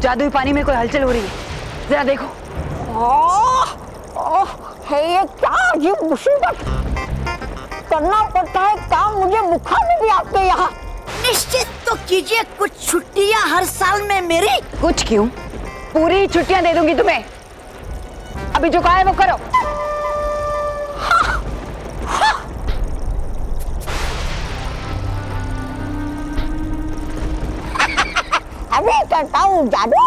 जादुई पानी में कोई हलचल हो रही है, जरा देखो। है ये क्या अजीब मुसीबत, करना पड़ता है काम, मुझे बुखार में भी आपके यहाँ। निश्चित तो कीजिए कुछ छुट्टियां हर साल में मेरी। कुछ क्यों, पूरी छुट्टियां दे दूंगी तुम्हें। अभी जो कहा है वो करो। अभी करता हूँ जादू।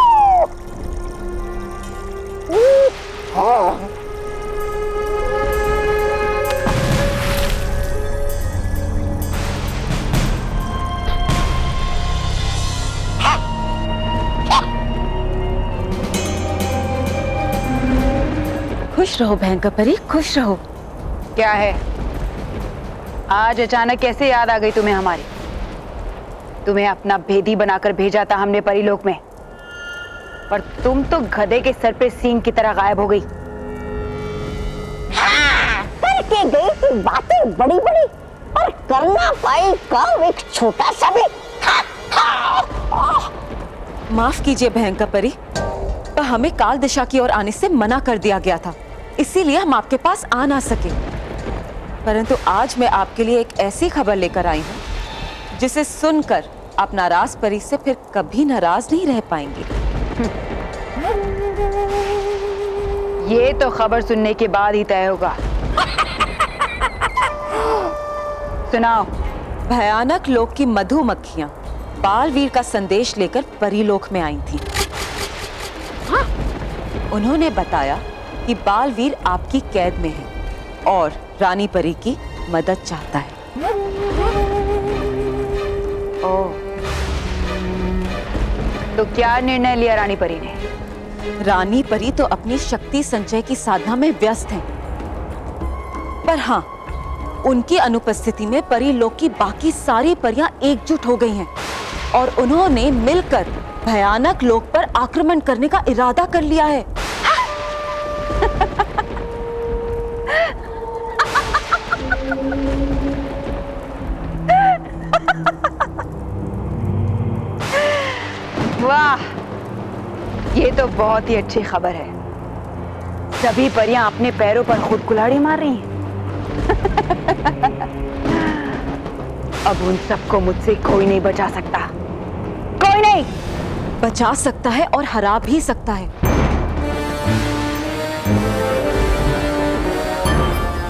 खुश रहो भयंकर परी, खुश रहो। क्या है, आज अचानक कैसे याद आ गई तुम्हें हमारी? तुम्हें अपना भेदी बनाकर भेजा था हमने परीलोक में, पर तुम तो गधे के सर पे सींग की तरह गायब हो गई। करके गई थी बातें बड़ी बड़ी, और करना पाई काम एक छोटा सा भी। माफ कीजिए भयंकर परी, पर हमें काल दिशा की ओर आने से मना कर दिया गया था, इसीलिए हम आपके पास आ ना सके। परंतु आज मैं आपके लिए एक ऐसी खबर लेकर आई हूँ जिसे सुनकर आप नाराज परी से फिर कभी नाराज नहीं रह पाएंगे। ये तो खबर सुनने के बाद ही तय होगा। सुनाओ। भयानक लोक की मधुमक्खियां बालवीर का संदेश लेकर परीलोक में आई थीं। उन्होंने बताया कि बालवीर आपकी कैद में है और रानी परी की मदद चाहता है। ओह, तो क्या निर्णय लिया रानी परी ने? रानी परी तो अपनी शक्ति संचय की साधना में व्यस्त हैं, पर हाँ, उनकी अनुपस्थिति में परीलोक की बाकी सारी परियां एकजुट हो गई हैं और उन्होंने मिलकर भयानक लोक पर आक्रमण करने का इरादा कर लिया है। वाह, ये तो बहुत ही अच्छी खबर है। सभी परियां अपने पैरों पर खुद कुल्हाड़ी मार रही हैं। अब उन सबको मुझसे कोई नहीं बचा सकता, कोई नहीं। बचा सकता है और हरा भी सकता है।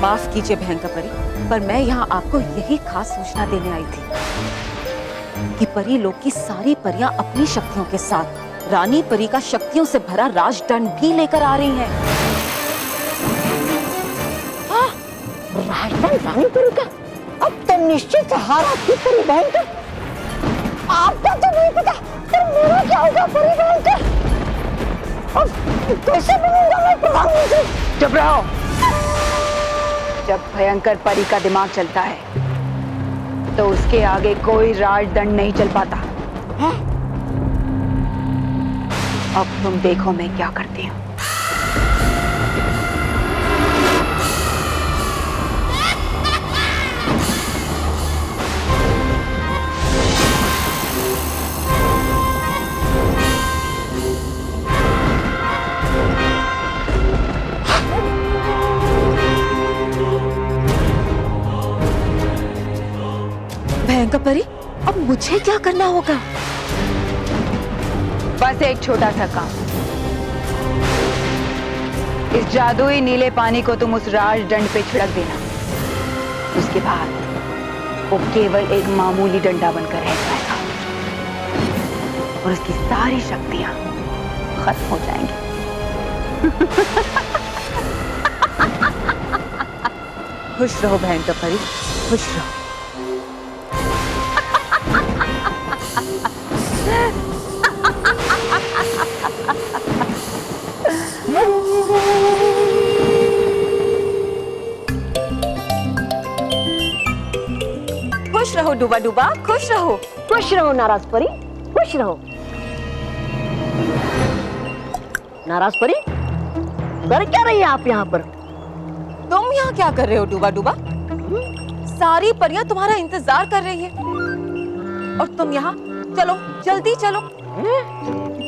माफ कीजिए भयंकर परी, पर मैं यहाँ आपको यही खास सूचना देने आई थी कि परीलोक की सारी परियां अपनी शक्तियों के साथ रानी परी का शक्तियों से भरा राजदंड भी लेकर आ रही हैं। राजदंड रानी परी का? अब तो निश्चित हारा की परी भयंकर। आपका तो नहीं पता, पर मेरा क्या होगा परी भयंकर? अब कैसे बनूंगा मैं प्रधानमंत्री? चुप रहो। जब भयंकर परी का दिमाग चलता है तो उसके आगे कोई राजदंड नहीं चल पाता। अब तुम देखो मैं क्या करती हूँ। भयंकर परी, अब मुझे क्या करना होगा? बस एक छोटा सा काम। इस जादुई नीले पानी को तुम उस राजदंड पे छिड़क देना। उसके बाद वो केवल एक मामूली डंडा बनकर रह जाएगा और उसकी सारी शक्तियां खत्म हो जाएंगी। खुश रहो भयंकर परी, खुश रहो। खुश रहो डूबा डूबा, खुश रहो। खुश रहो नाराज परी, खुश रहो। नाराज परी, कर क्या रही है आप यहाँ पर? तुम यहाँ क्या कर रहे हो डूबा डूबा? सारी परियां तुम्हारा इंतजार कर रही है और तुम यहाँ चलो जल्दी चलो,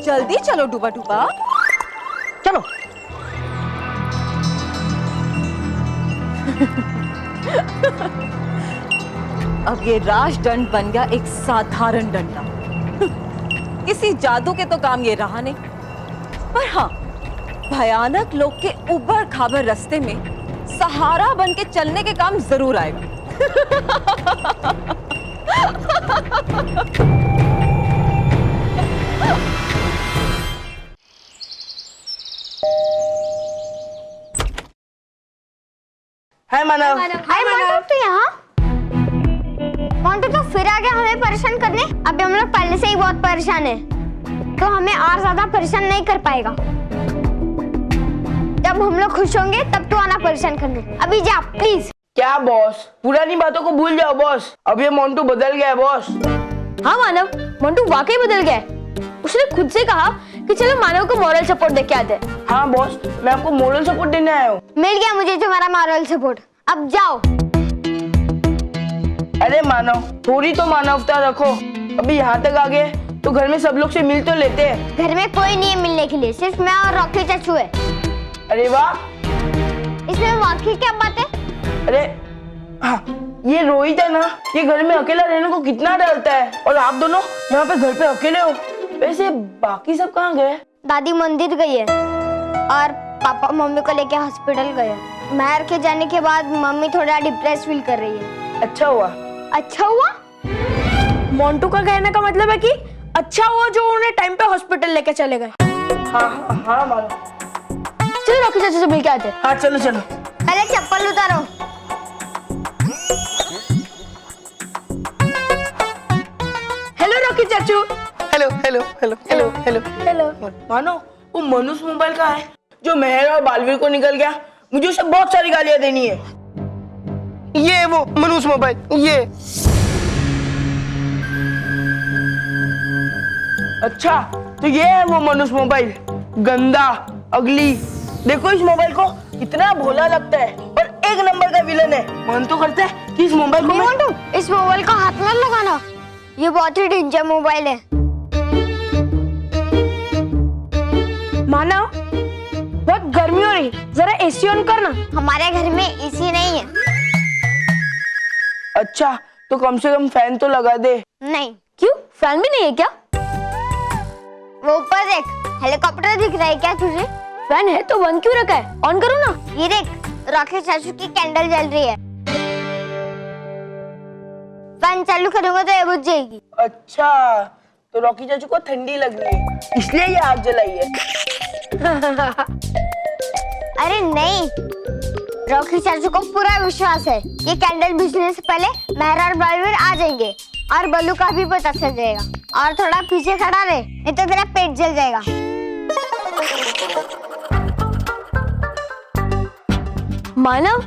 जल्दी चलो डूबा डूबा। चलो। अब ये राजदंड बन गया एक साधारण डंडा। किसी जादू के तो काम ये रहा नहीं, पर हाँ भयानक लोग के उबड़ खाबड़ रास्ते में सहारा बन के चलने के काम जरूर आएगा। हाय मानव। हाय मानव, तो यहाँ मोंटू तो फिर आ गया हमें परेशान करने। अभी हम लोग पहले से ही बहुत परेशान है, तो हमें और ज्यादा परेशान नहीं कर पाएगा। जब हम लोग खुश होंगे तब तो आना परेशान करने। अभी जा प्लीज। क्या बॉस, पुरानी बातों को भूल जाओ बॉस, अब ये मोंटू बदल गया है बॉस। हाँ मानव, मोंटू वाकई बदल गया है। उसने खुद से कहा कि चलो मानव को मॉरल सपोर्ट दे के आते हैं। हाँ बॉस, मैं आपको मोरल सपोर्ट देने आया हूँ। मिल गया मुझे तुम्हारा मॉरल सपोर्ट, अब जाओ। अरे मानव, थोड़ी तो मानवता रखो। अभी यहाँ तक आ गए तो घर में सब लोग से मिल तो लेते हैं। घर में कोई नहीं है मिलने के लिए, सिर्फ मैं और रॉकी चाचू है। अरे वाह, इसमें वाकई क्या बात है? अरे हाँ, ये रोहित है ना, ये घर में अकेला रहने को कितना डरता है, और आप दोनों यहाँ पे घर पे अकेले हो। वैसे बाकी सब कहाँ गए? दादी मंदिर गई है और पापा मम्मी को लेके हॉस्पिटल गए हैं। महर के जाने के बाद मम्मी थोड़ा डिप्रेस फील कर रही है। अच्छा हुआ। अच्छा हुआ? मोंटू का कहने का मतलब है कि अच्छा हुआ जो उन्हें टाइम पे हॉस्पिटल लेके चले गए। हाँ हाँ मानो। चलो रॉकी चाचा से मिल के आते हैं। हाँ चलो चलो। पहले चप्पल उतारो। हेलो रॉकी चाचू। Hello hello hello hello hello hello. मानो, वो मनुष्य मोबाइल का है जो मेहर और बालवीर को निकल गया। मुझे उसे बहुत सारी गालियां देनी है। ये वो मनुष्य मोबाइल, ये। अच्छा, तो ये है वो मनुष्य मोबाइल, गंदा, अगली। देखो इस मोबाइल को, इतना भोला लगता है और एक नंबर का विलन है। मन तो करता है कि इस मोबाइल को मोंटू, इस मोबाइल को हाथ मत लगाना, ये बहुत ही डेंजर मोबाइल है। मानव, बहुत गर्मी हो रही, जरा एसी ऑन करना। हमारे घर में एसी नहीं है। अच्छा, तो कम से कम फैन तो लगा दे। नहीं। क्यों, फैन भी नहीं है क्या? वो ऊपर देख, हेलीकॉप्टर दिख रहा है क्या तुझे? फैन है तो बंद क्यों रखा है? ऑन करो ना। ये देख, रॉकी चाचू की कैंडल जल रही है। फैन चालू करूंगा तो ये बुझ जाएगी। अच्छा, तो रॉकी चाचू को ठंडी लग रही है, इसलिए ये आग जलाई है। अरे नहीं, रॉकी चाचू को पूरा विश्वास है ये कैंडल बुझने से पहले मेहर और बालवीर आ जाएंगे, और बल्लू का भी पता चल जाएगा। और थोड़ा पीछे खड़ा रहे, नहीं तो तेरा पेट जल जाएगा। मानव,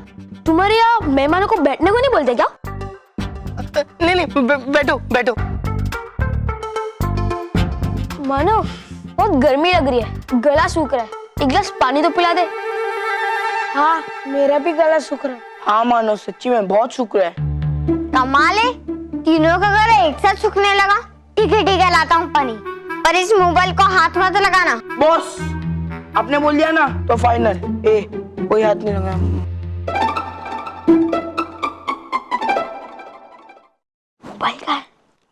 तुम्हारे यहाँ मेहमानों को बैठने को नहीं बोलते क्या? नहीं नहीं, बैठो बैठो। मानव, बहुत गर्मी लग रही है, गला सूख रहा है, एक गिलास पानी तो पिला दे। हाँ, मेरा भी गला सूख रहा है। हाँ मानो, सच्ची में बहुत शुक्र है। कमाल है, तीनों का गला एक साथ सूखने लगा। ठीक है लाता हूँ पानी, पर इस मोबाइल को हाथ मत लगाना। बॉस, आपने बोल दिया ना तो फाइनल। ए, कोई हाथ नहीं लगा। मोबाइल का है।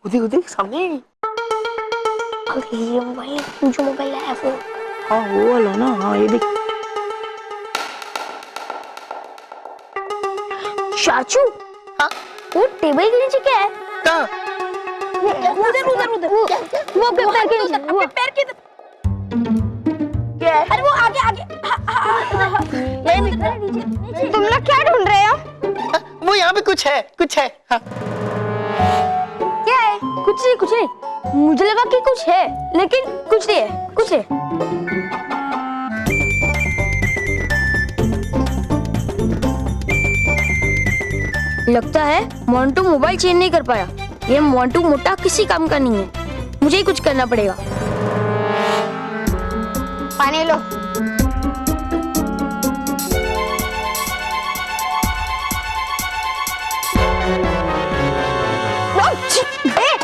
उधर उधर सामने। अरे ये मोबाइल, जो मोबाइल है वो। हाँ वो वाला ना, हाँ ये देख। चाचू, हाँ? वो टेबल के नीचे क्या है? कहाँ? उधर उधर उधर, वो पैर के नीचे, वो पैर के। क्या है? अरे वो आगे आगे। तुम लोग क्या ढूंढ रहे हो? वो यहाँ पे कुछ है, कुछ है। हाँ। क्या है? कुछ नहीं, मुझे लगा कि कुछ है, लेकिन कुछ नहीं है, कुछ है। लगता है मोंटू मोबाइल चेंज नहीं कर पाया। ये मोंटू मोटा किसी काम का नहीं है, मुझे ही कुछ करना पड़ेगा। पानी लो।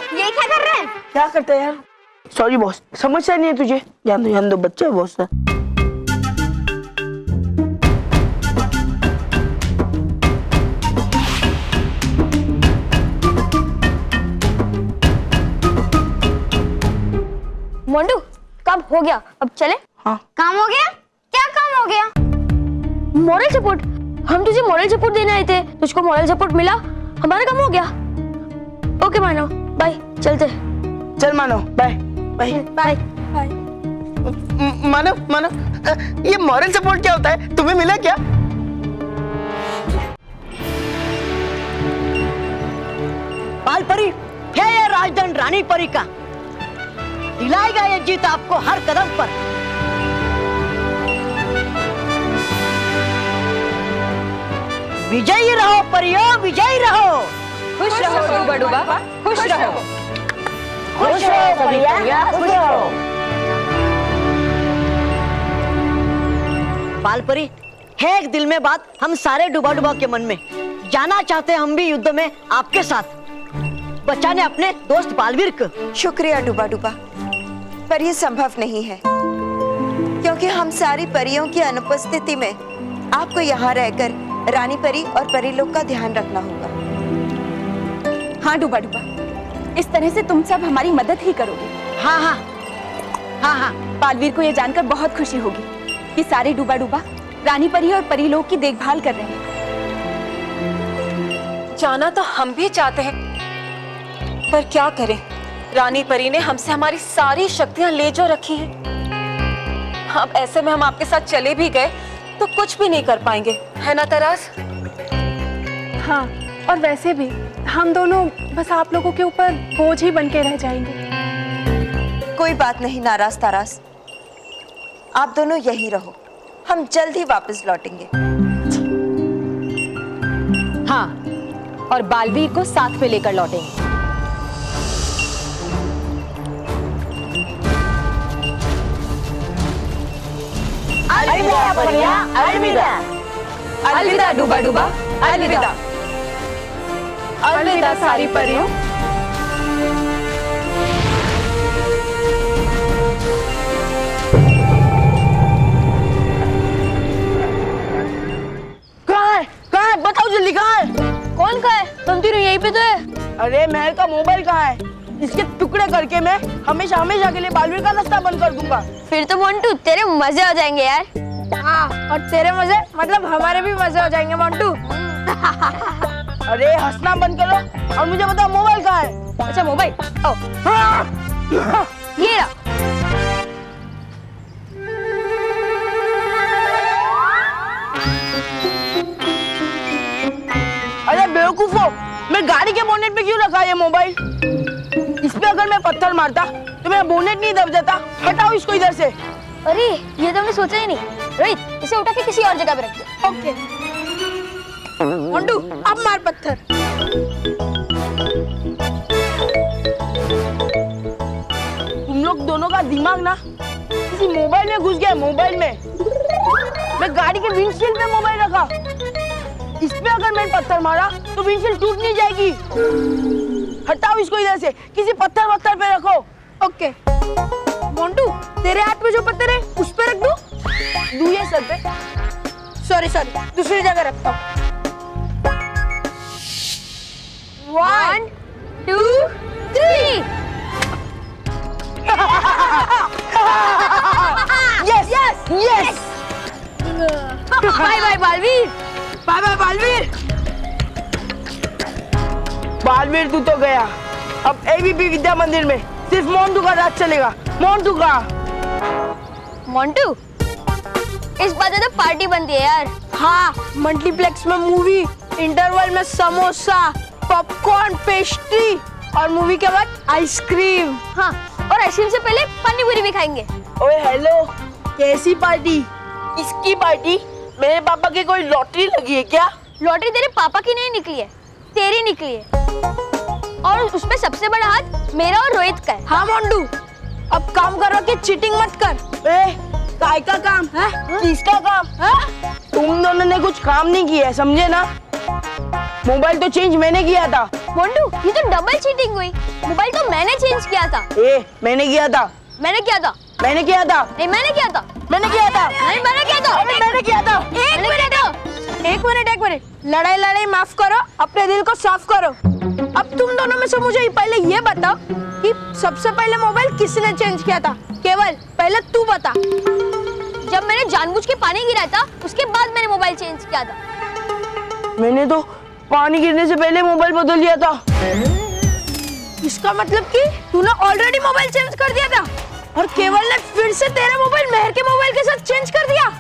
ये क्या कर रहे हैं? क्या करता है यार? सॉरी बॉस, समस्या नहीं है तुझे? जान दो बच्चा है बॉस का। मोंटू काम हो गया, अब चले। काम हो गया? क्या काम हो गया? मॉरल सपोर्ट, हम तुझे मॉरल सपोर्ट देने आए थे, तुझको मॉरल सपोर्ट मिला, हमारा काम हो गया। ओके मानो, बाय, चलते। चल मानो, बाय बाय बाय। मानो ये मॉरल सपोर्ट क्या होता है? तुम्हें मिला क्या? बाल परी है ये राजदंड रानी परी का। दिलाएगा ये जीत आपको हर कदम पर। विजयी रहो परियो, विजयी रहो। खुश रहो डूबा डूबा, खुश रहो। खुश रहो परिया, खुश रहो। बाल परी है एक दिल में बात हम सारे डूबा डूबा के मन में। जाना चाहते हम भी युद्ध में आपके साथ, बचाने अपने दोस्त बालवीर को। शुक्रिया डूबा डूबा, पर यह संभव नहीं है क्योंकि हम सारी परियों की अनुपस्थिति में आपको यहाँ रहकर रानी परी और परीलोक का ध्यान रखना होगा। हाँ डूबा डूबा, इस तरह से तुम सब हमारी मदद ही करोगे। हाँ हाँ हाँ हाँ। बालवीर को ये जानकर बहुत खुशी होगी कि सारे डूबा डूबा रानी परी और परीलोक की देखभाल कर रहे हैं। जाना तो हम भी चाहते हैं, पर क्या करें, रानी परी ने हमसे हमारी सारी शक्तियां ले जो रखी हैं। अब ऐसे में हम आपके साथ चले भी गए तो कुछ भी नहीं कर पाएंगे, है ना तरास? हाँ, और वैसे भी हम दोनों बस आप लोगों के ऊपर बोझ ही बन के रह जाएंगे। कोई बात नहीं नाराज तारास, आप दोनों यहीं रहो, हम जल्द ही वापस लौटेंगे। हाँ, और बालवीर को साथ में लेकर लौटेंगे। अलविदा परिया, अलविदा। अलविदा डूबा डूबा, अलविदा। अलविदा सारी परियों। कहाँ है? बताओ जल्दी, कहाँ है? कौन का है? तुम तीनों यहीं पे तो है। अरे महल का मोबाइल कहाँ है? इसके टुकड़े करके मैं हमेशा हमेशा के लिए बालवीर का रास्ता बंद कर दूंगा। फिर तो मोंटू तेरे मजे हो जाएंगे यार। हाँ, और तेरे मजे मतलब हमारे भी मजे हो जाएंगे मोंटू। अरे हंसना बंद करो और मुझे बताओ मोबाइल कहाँ है? अच्छा मोबाइल, ओ ये रहा। अरे बेवकूफो, मैं गाड़ी के बोनेट पे क्यों रखा ये मोबाइल? इस पे अगर मैं पत्थर मारता तो मेरा बोनेट नहीं दब जाता। हटाओ इसको इधर से। अरे ये तो हमने सोचा ही नहीं। रोहित, इसे उठा के किसी और जगह पे रख दे। ओके मोंटू, अब मार पत्थर। तुम लोग दोनों का दिमाग ना किसी मोबाइल में घुस गया। मोबाइल में मैं गाड़ी के विंडशील्ड पे मोबाइल रखा। इस पे अगर मैंने पत्थर मारा तो विंडशील्ड टूट नहीं जाएगी। हटाओ इसको इधर से, किसी पत्थर पे रखो। ओके मोंटू, तेरे हाथ में जो पत्थर है उस पे रख दूं? ये सर पे। सॉरी दूसरी जगह रखता हूँ। 1 2 3। Yes yes yes. Bye bye Baalveer. Bye bye Baalveer. Baalveer तू तो गया। अब एबीपी विद्या मंदिर में सिर्फ मोंटू का राज चलेगा। मोंटू का। मोंटू, इस बार तो पार्टी बनती है यार। हाँ, मल्टीप्लेक्स में मूवी, इंटरवल में समोसा, पॉपकॉर्न, पेस्ट्री और मूवी के बाद आइसक्रीम। हाँ, और आइसक्रीम से पहले पानी पूरी भी खाएंगे। ओए हेलो, कैसी पार्टी? किसकी पार्टी? मेरे पापा की कोई लॉटरी लगी है क्या? लॉटरी तेरे पापा की नहीं निकली है, तेरी निकली है। और उसमें सबसे बड़ा हाथ मेरा और रोहित का है। हाँ मोंटू, अब काम करो कि चीटिंग मत कर। ए, काय का काम है? किसका काम है? तुम दोनों ने कुछ काम नहीं किया है, समझे ना? मोबाइल तो चेंज मैंने किया था। मोंटू, ये तो डबल चीटिंग हुई। मोबाइल तो मैंने चेंज किया था। मैंने किया था। मैंने किया था। मैंने किया था। नहीं, मैंने किया था। मैंने किया था। नहीं, मैंने किया था। मैंने किया था। एक मिनट। लड़ाई माफ करो, अपने दिल को साफ करो। अब तुम दोनों में से मुझे पहले ये बताओ कि सबसे पहले मोबाइल किसने चेंज किया था? केवल पहले तू बता। जब मैंने जानबूझ के पानी गिराया था, उसके बाद मैंने मोबाइल चेंज किया था। मैंने तो पानी गिरने से पहले मोबाइल बदल लिया था। इसका मतलब कि तूने ऑलरेडी मोबाइल चेंज कर दिया था और केवल ने फिर से तेरा मोबाइल मेहर के मोबाइल के साथ चेंज कर दिया।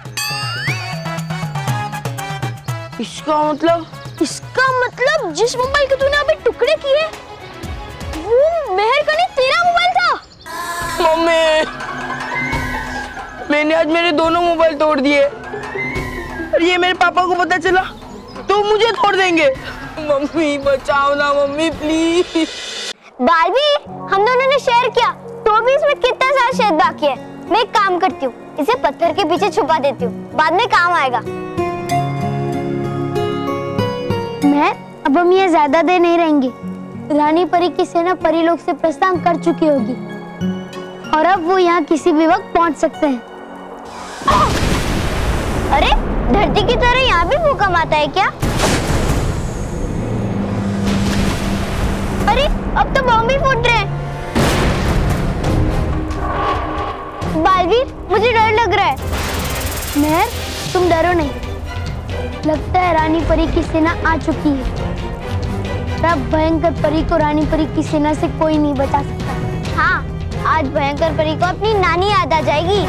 इसका मतलब जिस मोबाइल के तूने अभी टुकड़े किए वो मेहर का नहीं, तेरा मोबाइल था। मम्मी, मैंने आज मेरे दोनों मोबाइल तोड़ दिए और ये मेरे पापा को पता चला तो मुझे तोड़ देंगे। मम्मी बचाओ ना मम्मी, प्लीज। बारबी, हम दोनों ने शेयर किया तो भी इसमें कितना सारा शेयर बाकी है। मैं एक काम करती हूँ, इसे पत्थर के पीछे छुपा देती हूँ, बाद में काम आएगा। मैं अब हम यहाँ ज्यादा देर नहीं रहेंगे। रानी परी की सेना परी लोग से प्रस्थान कर चुकी होगी और अब वो यहाँ किसी भी वक्त पहुँच सकते हैं। अरे, धरती की तरह यहाँ भी भूकंप आता है क्या? अरे, अब तो बम भी फूट रहे हैं। बालवीर, मुझे डर लग रहा है। मेहर, तुम डरो नहीं। लगता है रानी परी की सेना आ चुकी है। तब भयंकर परी को रानी परी की सेना से कोई नहीं बचा सकता। हाँ, आज भयंकर परी को अपनी नानी याद आ जाएगी।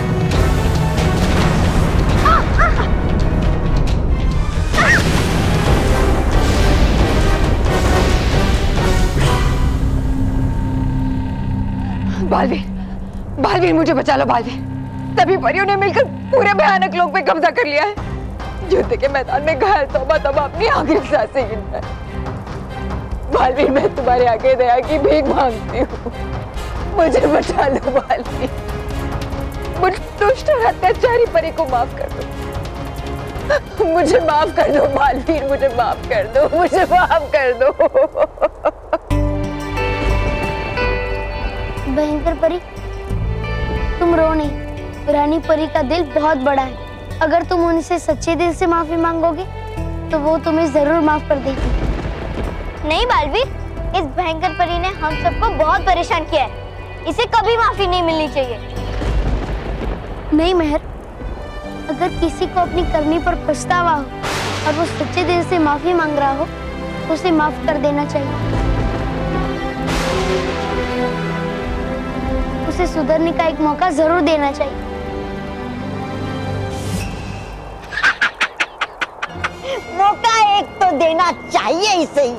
बालवीर, मुझे बचा लो बालवीर। तभी परियों ने मिलकर पूरे भयानक लोक पे कब्जा कर लिया है। युद्ध के मैदान में घायल तौबा अपनी आखिरी सांसें गिनता है। बालवीर, मैं तुम्हारे आगे दया की भीख मांगती हूँ, मुझे बचा लो बालवीर। मुझ दुष्ट और अत्याचारी परी को माफ कर दो। मुझे माफ कर दो बालवीर, मुझे माफ कर दो, मुझे माफ कर दो। भयंकर परी, तुम रो नहीं। रानी परी का दिल बहुत बड़ा है। अगर तुम उनसे सच्चे दिल से माफी मांगोगे तो वो तुम्हें जरूर माफ कर देगी। नहीं बालवीर, इस भयंकर परी ने हम सबको बहुत परेशान किया है। इसे कभी माफी नहीं मिलनी चाहिए। नहीं मेहर, अगर किसी को अपनी करनी पर पछतावा हो और वो सच्चे दिल से माफी मांग रहा हो तो उसे माफ कर देना चाहिए। उसे सुधरने का एक मौका जरूर देना चाहिए। मौका एक तो देना चाहिए इसे ही।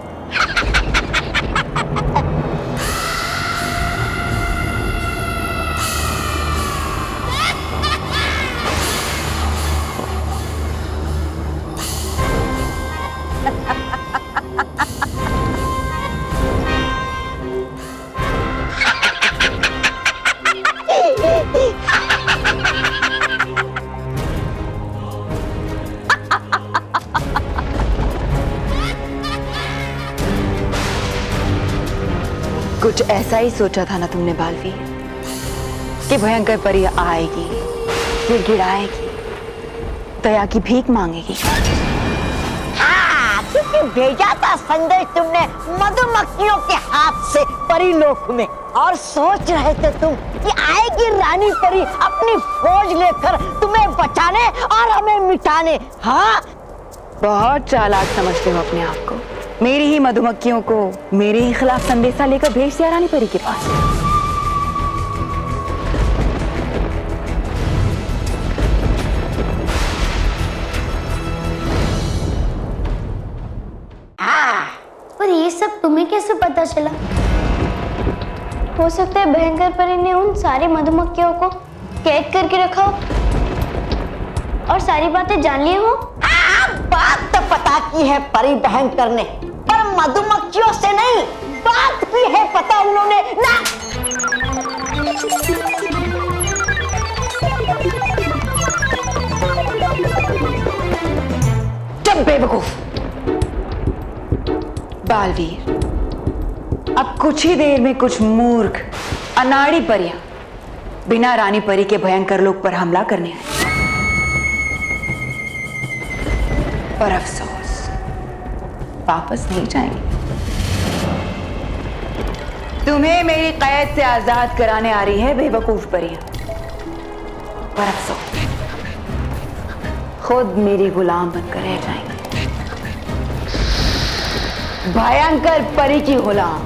कुछ ऐसा ही सोचा था ना तुमने बालवीर, कि भयंकर परी आएगी, गिड़गिड़ाएगी, दया की भीख मांगेगी। हाँ, क्योंकि भेजा था संदेश तुमने मधुमक्खियों के हाथ से परीलोक में, और सोच रहे थे तुम कि आएगी रानी परी अपनी फौज लेकर तुम्हें बचाने और हमें मिटाने। हाँ, बहुत चालाक समझते हो अपने आप को। मेरी ही मधुमक्खियों को मेरे ही खिलाफ संदेशा लेकर भेज दिया रानी परी के पास। पर ये सब तुम्हें कैसे पता चला? हो सकता है भयंकर परी ने उन सारी मधुमक्खियों को कैद करके रखा हो और सारी बातें जान ली हो। बात तो पता की है परी भयंकर ने, पर मधुमक्खियों से नहीं। बात की है पता उन्होंने ना। चुप बेवकूफ, बालवीर, अब कुछ ही देर में कुछ मूर्ख अनाड़ी परियां बिना रानी परी के भयंकर लोक पर हमला करने आए। पर अफसोस वापस नहीं जाएंगे। तुम्हें मेरी कैद से आजाद कराने आ रही है बेवकूफ परियां, पर अफसोस खुद मेरी गुलाम बनकर रह जाएंगे। भयंकर परी की गुलाम।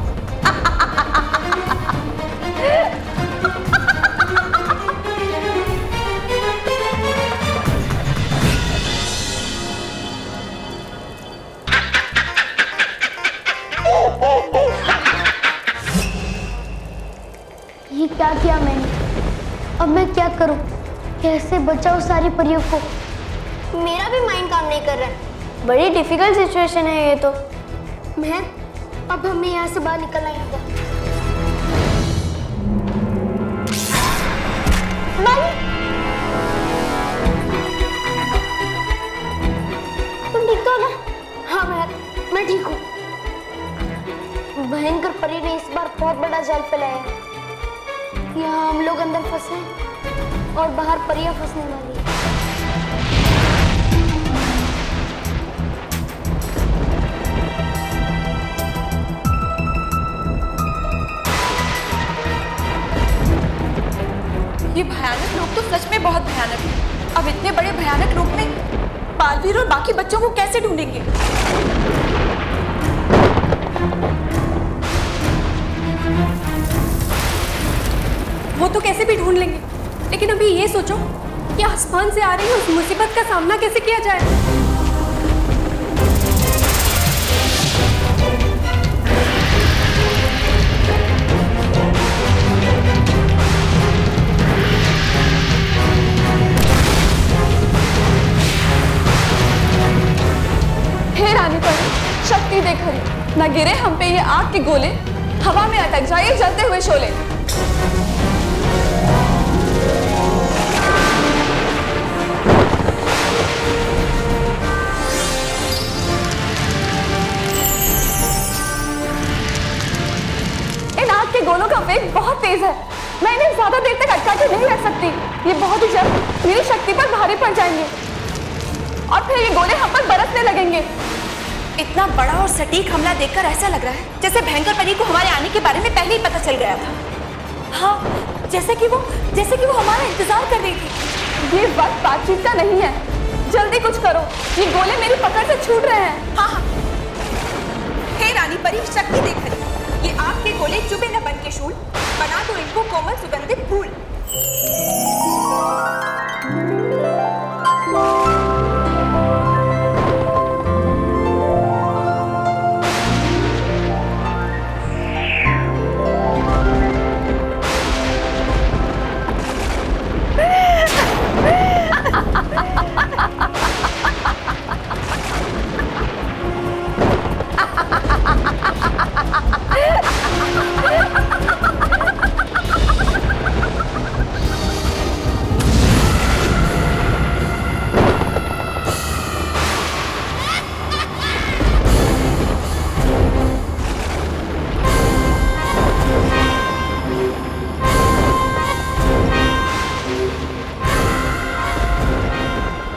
ये क्या किया मैंने? अब मैं क्या करूं? कैसे बचाऊं सारी परियों को? मेरा भी माइंड काम नहीं कर रहा है। बड़ी डिफिकल्ट सिचुएशन है ये तो। अब हमें यहाँ से बाहर निकलना ही होगा। तुम ठीक हो ना? हाँ मैं ठीक हूँ। भयंकर परी ने इस बार बहुत बड़ा जाल फैलाया है। यहाँ हम लोग अंदर फंसे हैं और बाहर परियां फंसने वाली है। ये भयानक लोग तो सच में बहुत भयानक है। अब इतने बड़े भयानक रूप में बालवीर और बाकी बच्चों को कैसे ढूंढेंगे? वो तो कैसे भी ढूंढ लेंगे, लेकिन अभी ये सोचो कि आसमान से आ रही उस मुसीबत का सामना कैसे किया जाए। हे रानी परी, शक्ति देख हरी, न गिरे हम पे ये आग के गोले, हवा में अटक जाए जलते हुए शोले। इन आग के गोलों का वेग बहुत तेज है। मैं इन्हें ज्यादा देर तक अटका के नहीं रख सकती। ये बहुत ही जल्द मेरी शक्ति पर भारी पड़ जाएंगे और फिर ये गोले हम पर बरसने लगेंगे। इतना बड़ा और सटीक हमला देखकर ऐसा लग रहा है जैसे भयंकर परी को हमारे आने के बारे में पहले ही पता चल गया था। हाँ, जैसे कि वो हमारा इंतजार कर रही थी। ये वक्त बातचीत का नहीं है, जल्दी कुछ करो, ये गोले मेरी पकड़ से छूट रहे हैं। हाँ, हे रानी परी, शक्ति देख रही, ये आग के गोले चुभे न बन के शूल, बना दो इनको कोमल सुगंधित फूल।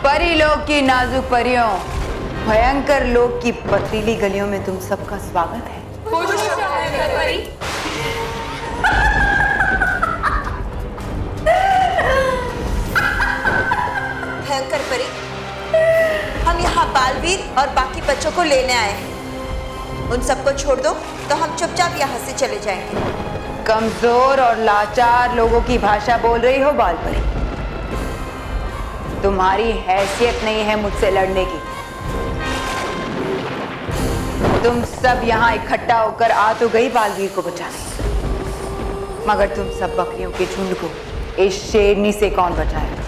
परी लोक की नाजुक परियों, भयंकर लोक की पथरीली गलियों में तुम सबका स्वागत है। भयंकर परी, हम यहाँ बालवीर और बाकी बच्चों को लेने आए हैं। उन सबको छोड़ दो तो हम चुपचाप यहाँ से चले जाएंगे। कमजोर और लाचार लोगों की भाषा बोल रही हो बाल परी। तुम्हारी हैसियत नहीं है मुझसे लड़ने की। तुम सब यहाँ इकट्ठा होकर आ तो गई बालवीर को बचाने, मगर तुम सब बकरियों के झुंड को इस शेरनी से कौन बचाएगा?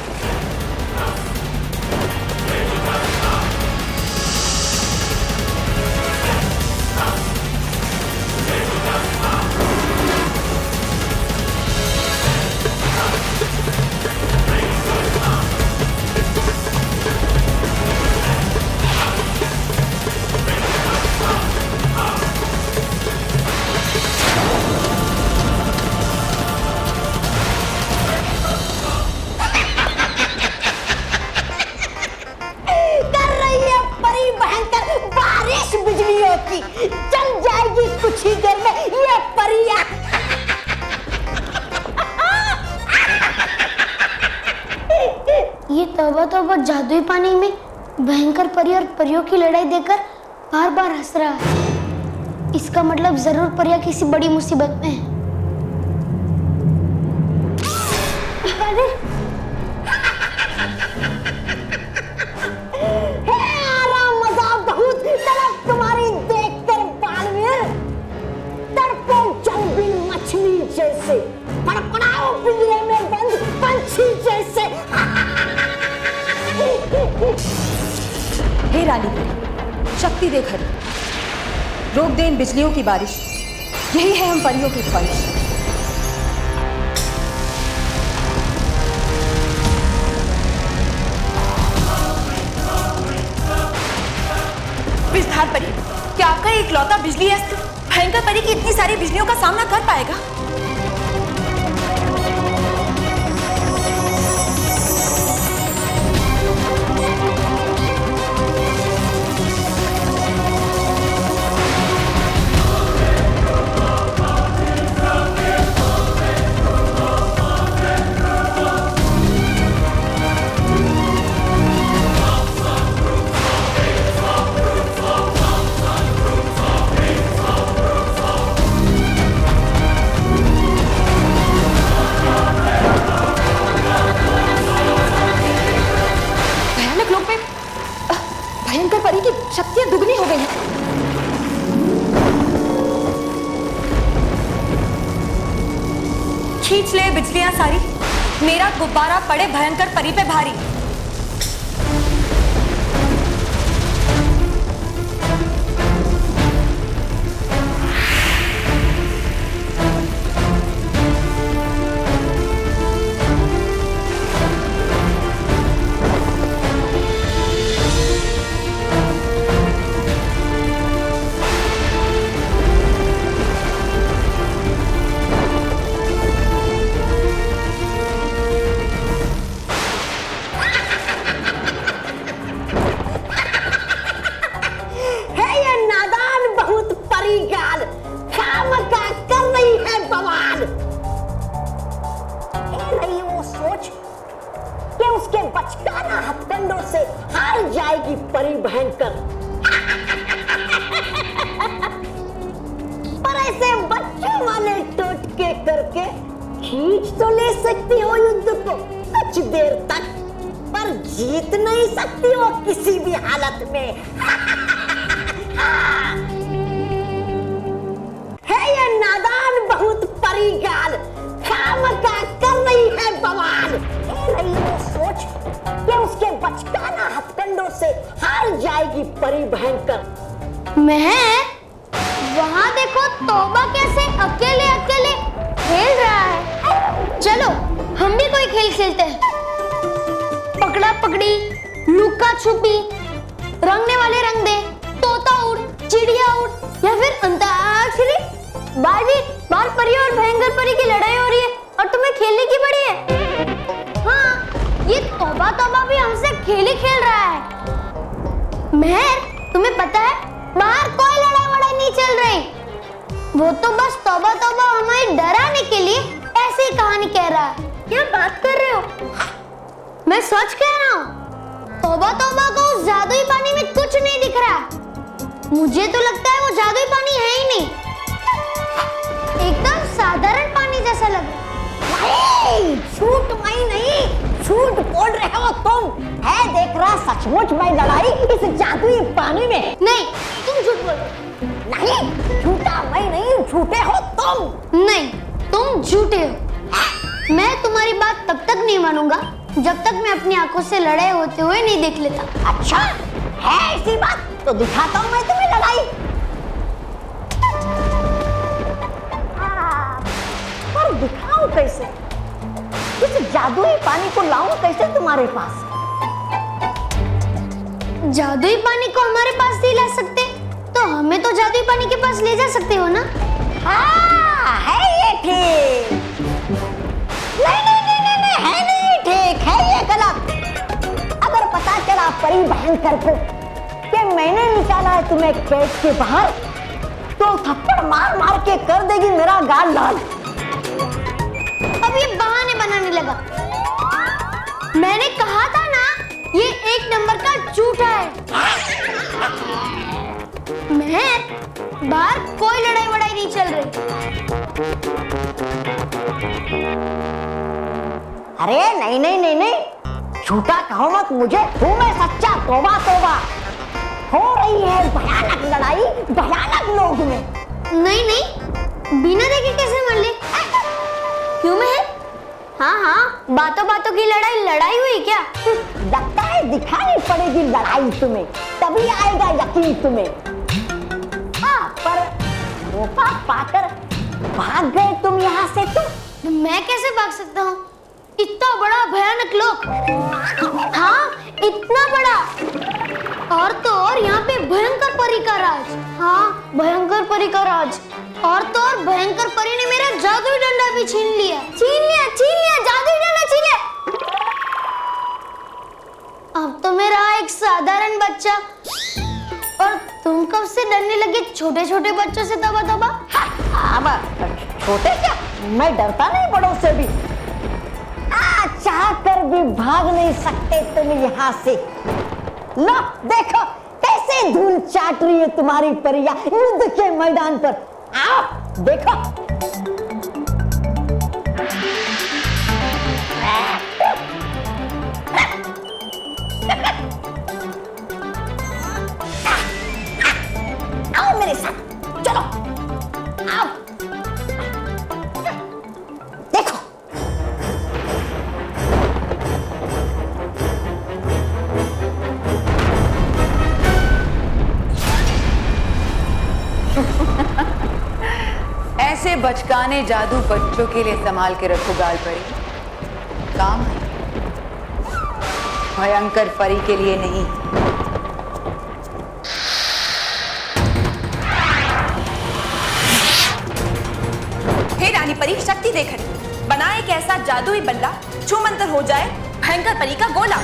तौबा तौबा जादुई पानी में भयंकर परी और परियों की लड़ाई देखकर बार बार हंस रहा है। इसका मतलब जरूर परियां किसी बड़ी मुसीबत में है। मजा बहुत तरफ तुम्हारी देखकर बालवीर, तड़पो जलबिन मछली जैसे, फड़फड़ाओ पिंजरे में बंद पंछी जैसे। हे रानी शक्ति दे खरी, रोक दे इन बिजलियों की बारिश, यही है हम परियों की ख्वाहिश। विस्तार परी, क्या आपका एक लौता बिजली अस्त्र भयंकर परी की इतनी सारी बिजलियों का सामना कर पाएगा? भयंकर परी की शक्तियां दुगनी हो गई हैं। खींच ले बिजलियां सारी, मेरा गुब्बारा पड़े भयंकर परी पे भारी। उसके बचकाना हथकंडों से हार जाएगी परी भयंकर। पर ऐसे बच्चों वाले टोटके करके खींच तो ले सकती हो युद्ध को कुछ देर तक, पर जीत नहीं सकती हो किसी भी हालत में। है ये नादान बहुत परी गाल, खामखा कर रही है बवाल। रही वो सोच कि उसके बचकाना हथकंडों से हार जाएगी परी भयंकर। मैं वहां देखो तौबा कैसे अकेले अकेले खेल रहा है। चलो हम भी कोई खेल खेलते हैं, पकड़ा पकड़ी, लुका छुपी, रंगने वाले रंग दे, तोता उड़, चिड़िया उड़, या फिर अंताक्षरी। बार परी और भयंकर परी की लड़ाई हो रही है और तुम्हें खेलने की पड़ी है। हाँ, ये तौबा तौबा भी हमसे खेल ही खेल रहा है। मेहर, तुम्हें पता है बाहर कोई लड़ाई नहीं चल रही, वो तो बस तौबा तौबा हमें डराने के लिए ऐसे ही कहानी कह रहा है। क्या बात कर रहे हो? मैं सच कह रहा हूँ। तौबा तौबा को उस जादुई पानी में कुछ नहीं दिख रहा। मुझे तो लगता है वो जादुई पानी है ही नहीं, एकदम साधारण पानी जैसा लग रहा है। झूठ नहीं, झूठ बोल रहे हो तुम। है देख रहा सचमुच में लड़ाई इस जादुई पानी में। नहीं, तुम झूठ बोल रहे हो। नहीं, झूठा मैं नहीं, झूठे हो तुम। नहीं, तुम झूठे हो। मैं तुम्हारी बात तब तक नहीं मानूंगा जब तक मैं अपनी आंखों से लड़ाई होते हुए नहीं देख लेता। अच्छा है ऐसी बात, तो दिखाता हूँ मैं तुम्हें लड़ाई। पर दिखाऊं कैसे? इस जादुई पानी को लाऊं कैसे तुम्हारे पास? जादुई पानी को हमारे पास नहीं ला सकते तो हमें तो जादुई पानी के पास ले जा सकते हो ना? हाँ, है ये ठीक। नहीं, है नहीं ठीक, है ये गलत। अगर पता चला परी भयंकर को कि मैंने निकाला है तुम्हें कैद के बाहर, तो थप्पड़ मार मार के कर देगी मेरा गाल लाल। अब ये बहाने बनाने लगा। मैंने कहा था ना झूठा है। मैं बाहर कोई लड़ाई वड़ाई नहीं चल रही। अरे नहीं नहीं नहीं नहीं, झूठा कहो मत मुझे, हूँ मैं सच्चा। तौबा तौबा, हो रही है भयानक लड़ाई भयानक लोग में। नहीं नहीं, बिना देखे कैसे मान ले? क्यों मैं? हाँ हाँ, बातों बातों की लड़ाई हुई क्या? लगता है दिखानी पड़ेगी लड़ाई तुम्हें, तभी आएगा यकीन तुम्हें। हाँ, पर मौका पाकर भाग गए तुम यहाँ से। तो मैं कैसे भाग सकता हूँ? इतना बड़ा भयानक लोग। हाँ, इतना बड़ा। और तो और यहाँ पे भयंकर परी का राज। हाँ, भयंकर परी का राज। और तो और भयंकर परी ने मेरा जादुई डंडा भी छीन लिया। छीन लिया, जादुई डंडा छीन लिया। अब तो मैं रहा एक साधारण बच्चा, और तुम कब से डरने लगे छोटे छोटे बच्चों से? तबा तबा। अब छोटे क्या, मैं डरता नहीं बड़ों से भी। चाह कर भी भाग नहीं सकते तुम यहाँ से। लो देखो कैसे धूल चाट रही है तुम्हारी परियां युद्ध के मैदान पर। आओ देखो। आओ मेरे साथ, चलो आओ। देखो ऐसे बचकाने जादू बच्चों के लिए संभाल के रखो गाल परी, काम है, भयंकर परी के लिए नहीं। हे रानी परी, शक्ति देखनी, बना एक ऐसा जादुई बल्ला, छू मंतर हो जाए भयंकर परी का गोला।